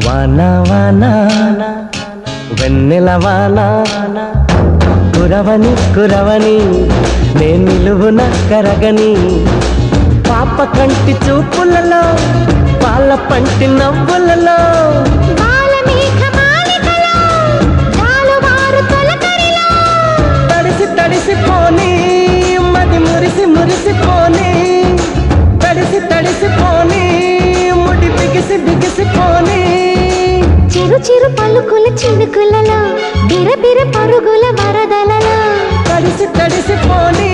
వాన వాన వెన్నెల వాన కురవని కురవని నే నిలువున కరగని పాప కంటి చూపులలో పాల పంటి నవ్వులలో తడిసి తడిసిపోని మది మురిసి మురిసిపోని తడిసి తడిసిపోని ముడి బిగిసి బిగిసిపోని చిరు చిరు పలుకుల చినుకులలో బిర బిర పరుగుల వరదలలో తడిసి తడిసిపోని